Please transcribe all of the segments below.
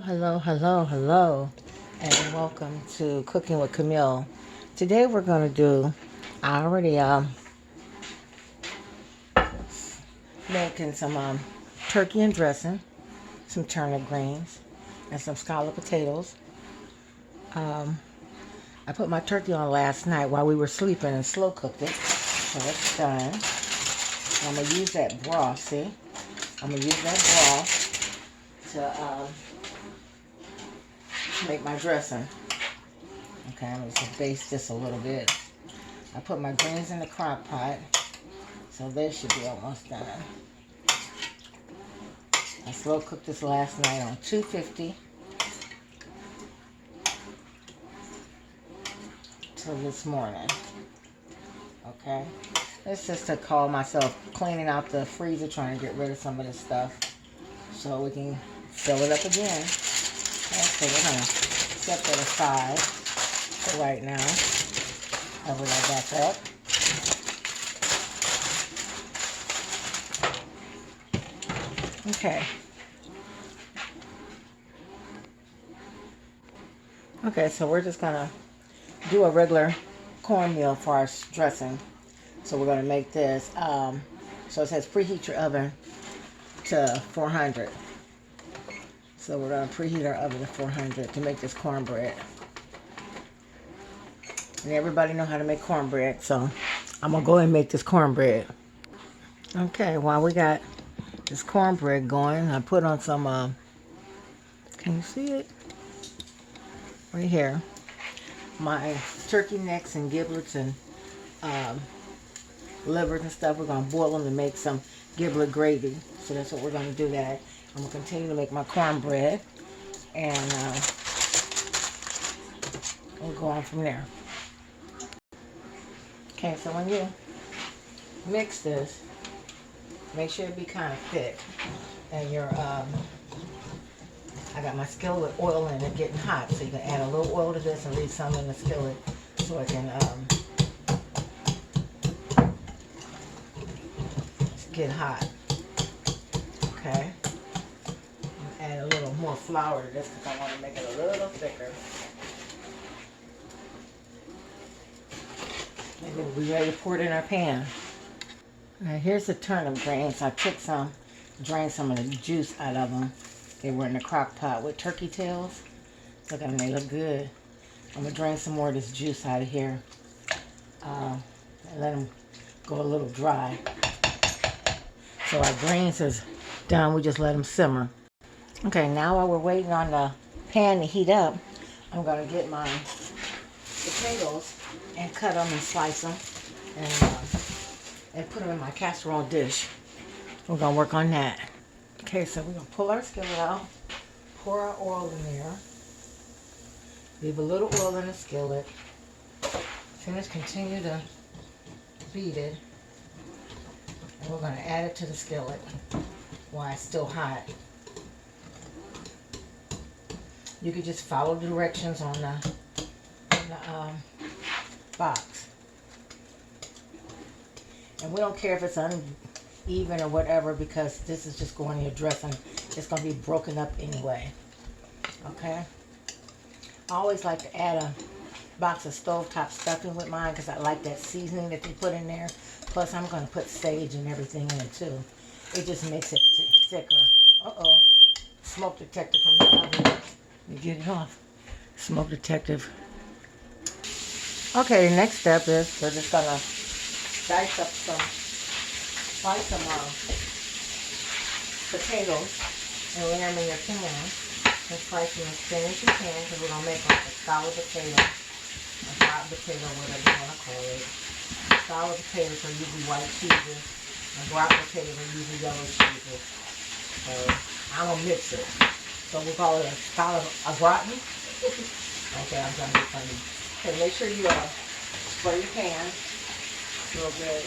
Hello, and welcome to Cooking with Camille. Today we're going to do, I already making some turkey and dressing, some turnip greens, and some scallop potatoes. I put my turkey on last night while we were sleeping and slow cooked it, so it's done. I'm going to use that broth, see? I'm going to use that broth to make my dressing. Okay, I'm going to baste this a little bit. I put my greens in the crock pot, so they should be almost done. I slow cooked this last night on 250 till this morning. Okay, it's just to call myself cleaning out the freezer, trying to get rid of some of this stuff so we can fill it up again. Okay, so we're going to set that aside for right now. Cover that back up. Okay, so we're just going to do a regular cornmeal for our dressing. So we're going to make this, so it says preheat your oven to 400. So we're going to preheat our oven to 400 to make this cornbread. And everybody know how to make cornbread, so I'm going to go ahead and make this cornbread. Okay, while we got this cornbread going, I put on some, can you see it? Right here. My turkey necks and giblets and livers and stuff. We're going to boil them to make some giblet gravy. So that's what we're going to do that. I'm going to continue to make my cornbread. And we'll go on from there. Okay, so when you mix this, make sure it be kind of thick. And your, I got my skillet with oil in it getting hot. So you can add a little oil to this and leave some in the skillet so it can get hot. Okay. Add a little more flour to this because I want to make it a little thicker. And then we'll be ready to pour it in our pan. Now here's the turnip greens. I took some, drained some of the juice out of them. They were in the crock pot with turkey tails. Look at them, they look good. I'm going to drain some more of this juice out of here. And let them go a little dry. So our greens is done. We just let them simmer. Okay, now while we're waiting on the pan to heat up, I'm going to get my potatoes and cut them and slice them and put them in my casserole dish. We're going to work on that. Okay, so we're going to pull our skillet out, pour our oil in there, leave a little oil in the skillet, continue to beat it, and we're going to add it to the skillet while it's still hot. You could just follow the directions on the box. And we don't care if it's uneven or whatever because this is just going in your dressing. It's going to be broken up anyway. Okay? I always like to add a box of stovetop stuffing with mine because I like that seasoning that they put in there. Plus, I'm going to put sage and everything in it too. It just makes it thicker. Uh-oh. Smoke detector from the oven. Let me get it off. Smoke detective. Okay, the next step is we're just going to slice some potatoes and lay them in your pan. And slice them as thin as you can because we're going to make like a scallop potato, a hot potato, whatever you want to call it. Scallop potatoes are usually white cheeses, and gratin potatoes are usually yellow cheeses. So I'm going to mix it. So we'll call it a scallop, a gratin. Okay, I'm trying to be funny. Okay, make sure you spray your pan real good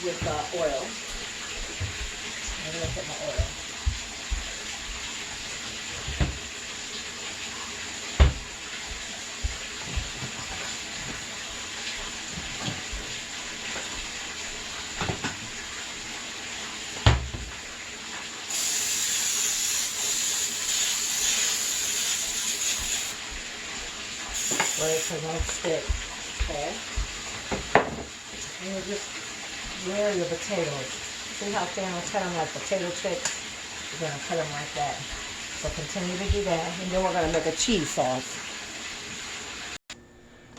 with oil. I'm going to put my oil. where it don't stick. Okay? And you just layer your potatoes. See how thin I cut them like potato chips? We're going to cut them like that. So continue to do that. And then we're going to make a cheese sauce.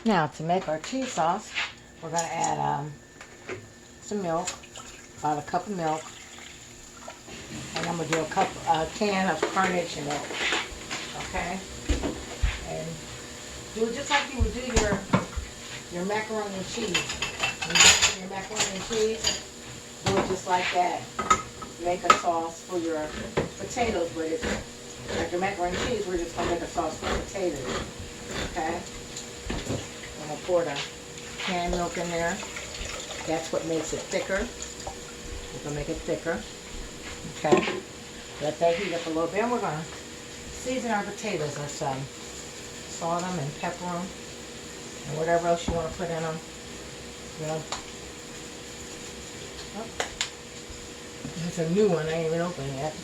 Now to make our cheese sauce, we're going to add some milk, about a cup of milk. And I'm going to do a can of carnation milk. Okay? And do it just like you would do your macaroni and cheese. When you make your macaroni and cheese, do it just like that. Make a sauce for your potatoes, but it's like your macaroni and cheese, we're just going to make a sauce for potatoes. Okay? I'm going to pour the canned milk in there. That's what makes it thicker. We're going to make it thicker. Okay? Let that heat up a little bit. And we're going to season our potatoes or some. Salt them and pepper them. And whatever else you want to put in them. You know. Oh. It's a new one. I ain't even opened yet.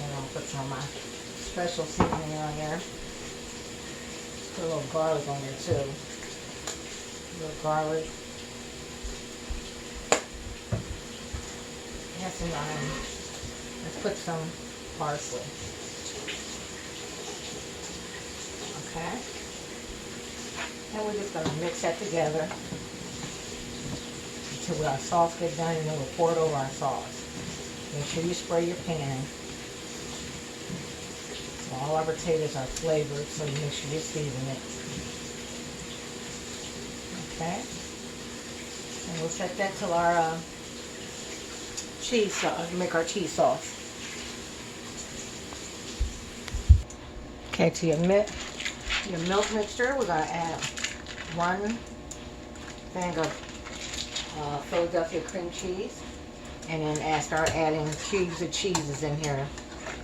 And I'll put some of my special seasoning on there. Put a little garlic on there too. A little garlic. And some let's put some parsley. Okay. And we're just going to mix that together until our sauce gets done, and then we'll pour it over our sauce. Make sure you spray your pan. So all our potatoes are flavored, so you make sure you season it. Okay. And we'll set that till our cheese sauce, make our cheese sauce. Okay, to your milk mixture, we're going to add 1 thing of Philadelphia cream cheese, and then start adding cubes of cheeses in here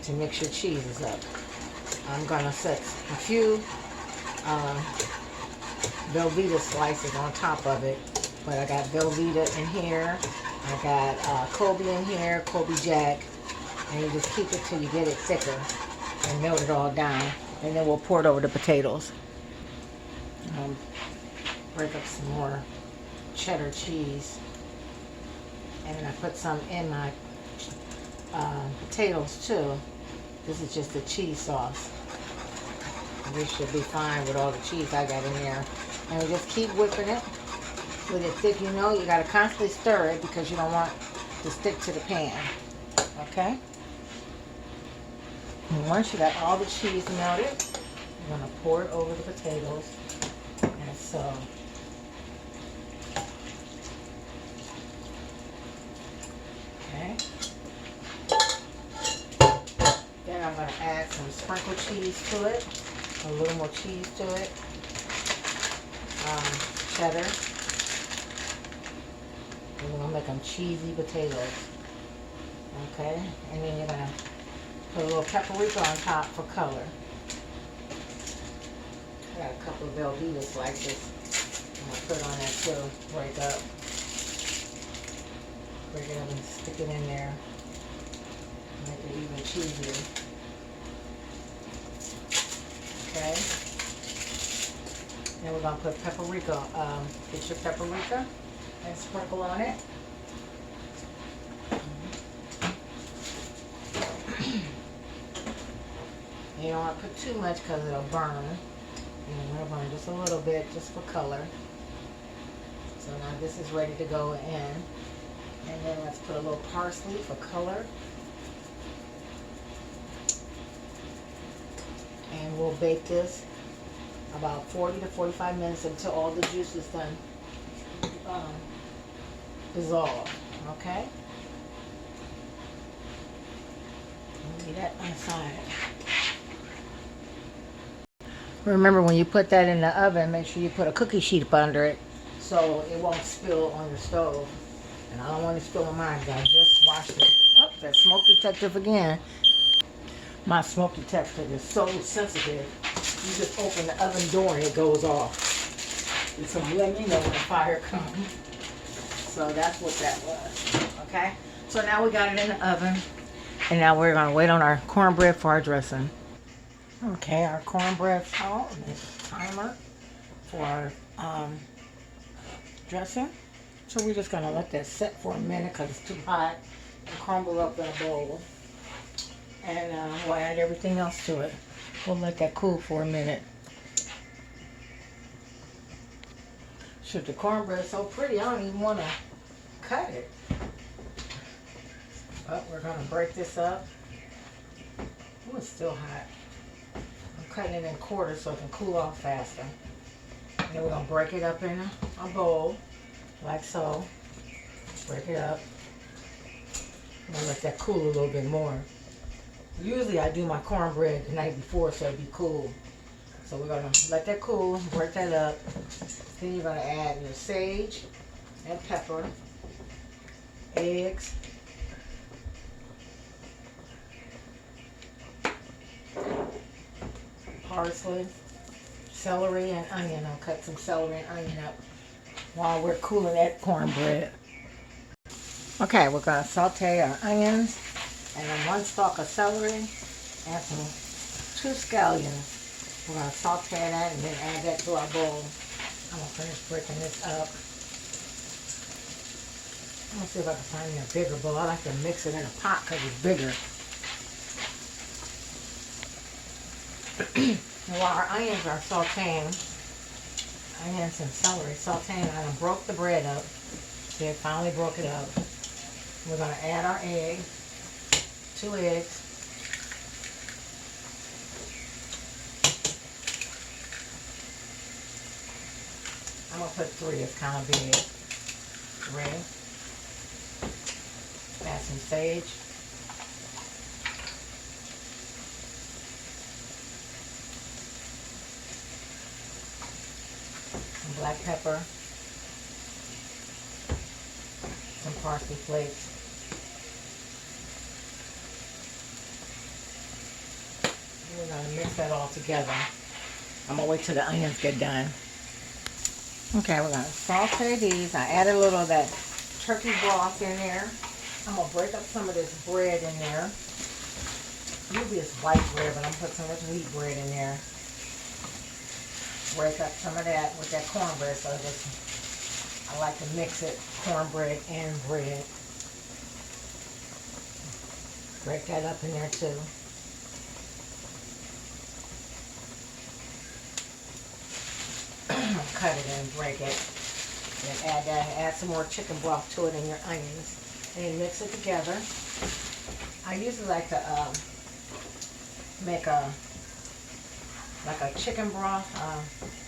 to mix your cheeses up. I'm going to set a few Velveeta slices on top of it, but I got Velveeta in here, I got Colby in here, Colby Jack, and you just keep it till you get it thicker and melt it all down, and then we'll pour it over the potatoes. Break up some more cheddar cheese, and then I put some in my potatoes too. This is just the cheese sauce. This should be fine with all the cheese I got in there. And we just keep whipping it with it thick. You know, you got to constantly stir it because you don't want to stick to the pan. Okay? And once you got all the cheese melted, you're going to pour it over the potatoes. And so, okay. Then I'm going to add some sprinkled cheese to it. A little more cheese to it. Cheddar. And we're going to make them cheesy potatoes. Okay? And then you're going to put a little paprika on top for color. I got a couple of Velveeta slices. I'm going to put on that too. Break up. Break it up and stick it in there. Make it even cheesier. Okay. Then we're going to put paprika. Get your paprika and sprinkle on it. You don't want to put too much because it'll burn. And it'll burn just a little bit, just for color. So now this is ready to go in. And then let's put a little parsley for color. And we'll bake this about 40 to 45 minutes until all the juice is done dissolve. Okay? Leave that on the side. Remember, when you put that in the oven, make sure you put a cookie sheet up under it so it won't spill on your stove. And I don't want it to spill on mine because I just washed it. Oh, that smoke detector again. My smoke detector is so sensitive. You just open the oven door and it goes off. And so let me know when the fire comes. So that's what that was. Okay? So now we got it in the oven. And now we're going to wait on our cornbread for our dressing. Okay, our cornbread salt and this timer for our dressing. So we're just going to let that set for a minute because it's too hot and crumble up in a bowl. And we'll add everything else to it. We'll let that cool for a minute. Shoot, the cornbread's so pretty, I don't even want to cut it. But we're going to break this up. Ooh, it's still hot. I'm cutting it in quarters so it can cool off faster. And then we're going to break it up in a bowl, like so. Break it up. I'm going to let that cool a little bit more. Usually I do my cornbread the night before so it'll be cool. So we're going to let that cool, break that up. Then you're going to add your sage and pepper, eggs, parsley, celery, and onion. I'll cut some celery and onion up while we're cooling that cornbread. Okay, we're going to saute our onions and then 1 stalk of celery and 2 scallions. We're going to saute that and then add that to our bowl. I'm going to finish breaking this up. I'm going to see if I can find me a bigger bowl. I like to mix it in a pot because it's bigger. And while our onions are sauteing, onions and celery sauteing, I broke the bread up. See, I finally broke it up. We're going to add our egg, 2 eggs. I'm going to put 3, it's kind of big. 3. Add some sage. Some black pepper. Some parsley flakes. We're going to mix that all together. I'm going to wait till the onions get done. Okay, we're going to saute these. I added a little of that turkey broth in there. I'm going to break up some of this bread in there. Usually it's white bread, but I'm going to put some of this wheat bread in there. Break up some of that with that cornbread. So I like to mix it, cornbread and bread. Break that up in there too. Cut it and break it. Then add that and add some more chicken broth to it and your onions. And then mix it together. I usually like to make a chicken broth,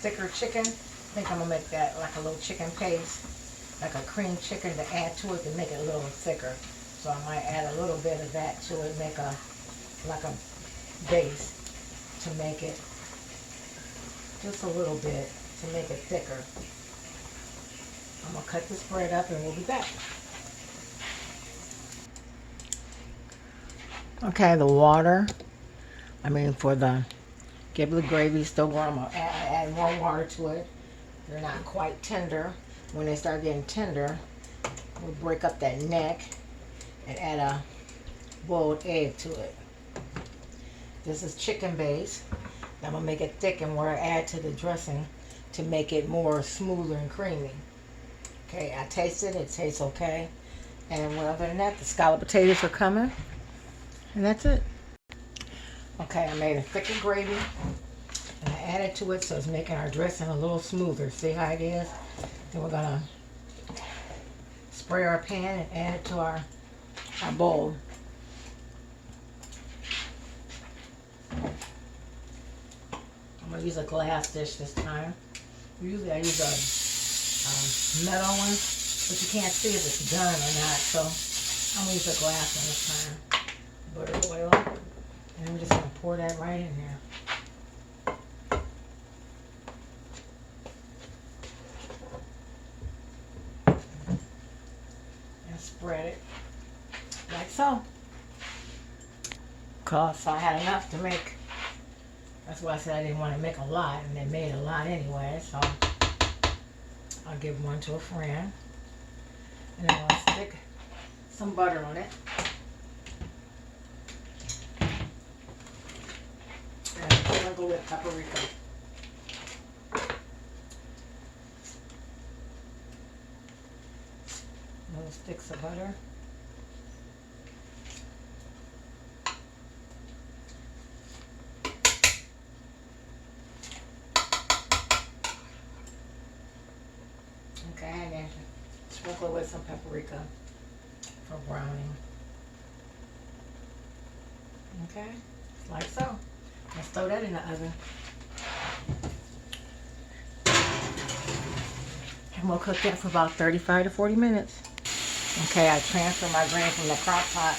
thicker chicken. I think I'm gonna make that like a little chicken paste, like a cream chicken to add to it to make it a little thicker. So I might add a little bit of that to it, make a base to make it just a little bit to make it thicker. I'm gonna cut this bread up and we'll be back. Okay, the water, for the giblet gravy is still warm. I'm gonna add more water to it. They're not quite tender. When they start getting tender, we'll break up that neck and add a boiled egg to it. This is chicken base. I'm gonna make it thick and we'll add to the dressing to make it more smoother and creamy. Okay, I tasted it. It tastes okay. And other than that, the scallop potatoes are coming. And that's it. Okay, I made a thicker gravy. And I added to it so it's making our dressing a little smoother. See how it is? Then we're going to spray our pan and add it to our bowl. I'm going to use a glass dish this time. Usually I use a metal one, but you can't see if it's done or not. So I'm going to use a glass one this time. Butter oil. And then we're just going to pour that right in there. And spread it like so. Cause I had enough to make. That's why I said I didn't want to make a lot, and they made a lot anyway, so I'll give one to a friend. And then I'll stick some butter on it. sprinkle with paprika. Little sticks of butter. Okay, and then sprinkle with some paprika for browning. Okay, like so. Let's throw that in the oven. And we'll cook that for about 35 to 40 minutes. Okay, I transfer my grain from the crock pot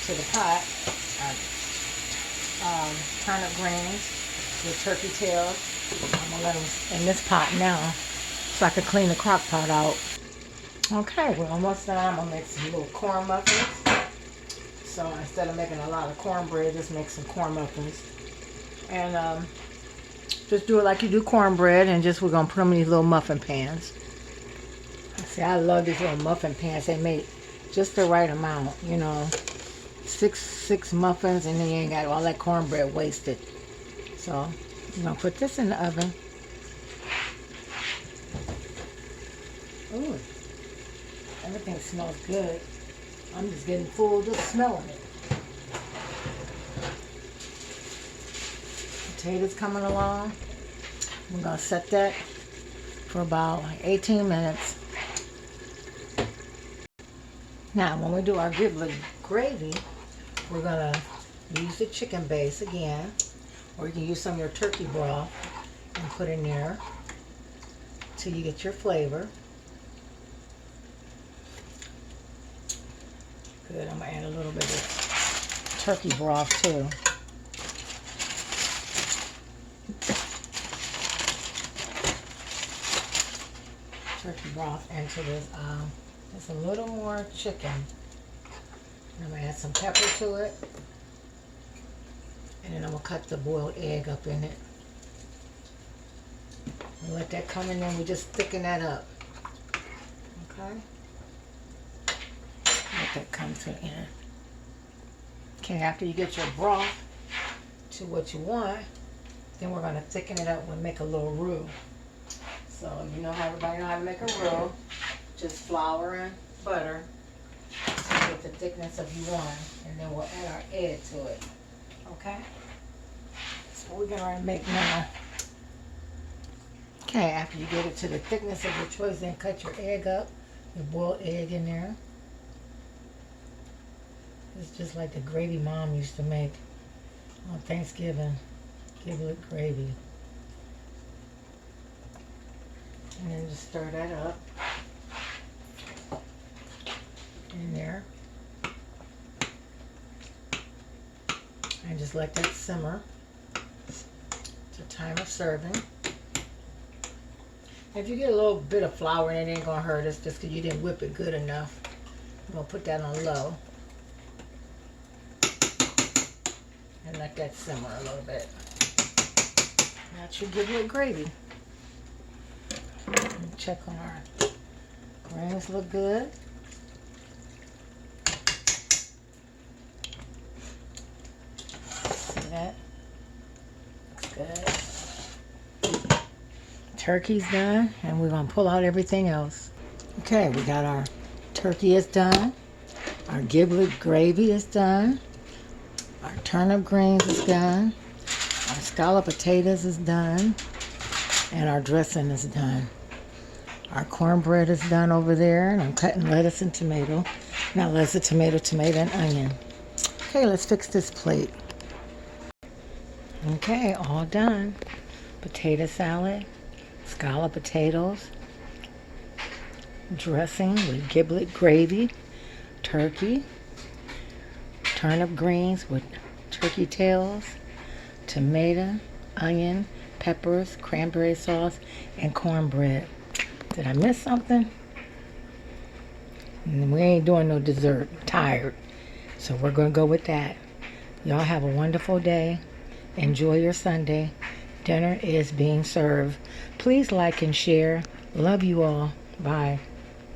to the pot. Turnip greens with turkey tails. I'm gonna let them in this pot now so I can clean the crock pot out. Okay, we're almost done. I'm gonna make some little corn muffins. So instead of making a lot of cornbread, just make some corn muffins. And just do it like you do cornbread, and just we're gonna put them in these little muffin pans. See, I love these little muffin pans. They make just the right amount, you know. Six muffins, and then you ain't got all that cornbread wasted. So I'm gonna put this in the oven. Ooh, everything smells good. I'm just getting full just smelling it. Potatoes coming along. We're gonna set that for about 18 minutes. Now, when we do our giblet gravy, we're gonna use the chicken base again, or you can use some of your turkey broth and put in there till you get your flavor. Good, I'm gonna add a little bit of turkey broth too. Turkey broth into this, just a little more chicken. And I'm gonna add some pepper to it. And then I'm gonna cut the boiled egg up in it. And let that come in, and we just thicken that up. Okay? Let that come to the end. Okay, after you get your broth to what you want, then we're gonna thicken it up and make a little roux. So you know how everybody know how to make a roux. Just flour and butter to get the thickness of you want, and then we'll add our egg to it. Okay? So we're gonna make now. Okay, after you get it to the thickness of your choice, then cut your egg up, your boiled egg in there. It's just like the gravy Mom used to make on Thanksgiving, giblet gravy. And then just stir that up in there. And just let that simmer to time of serving. If you get a little bit of flour in it, it ain't gonna hurt us just because you didn't whip it good enough. I'm gonna put that on low. And let that simmer a little bit. That should give it gravy. Check on our grains, look good. See that? Looks good. Turkey's done, and we're gonna pull out everything else. Okay, we got our turkey is done. Our giblet gravy is done. Our turnip greens is done. Our scallop potatoes is done. And our dressing is done. Our cornbread is done over there, and I'm cutting lettuce and tomato. Not lettuce, tomato, and onion. Okay, let's fix this plate. Okay, all done. Potato salad, scallop potatoes, dressing with giblet gravy, turkey, turnip greens with turkey tails, tomato, onion, peppers, cranberry sauce, and cornbread. Did I miss something? And we ain't doing no dessert. I'm tired. So we're going to go with that. Y'all have a wonderful day. Enjoy your Sunday. Dinner is being served. Please like and share. Love you all. Bye.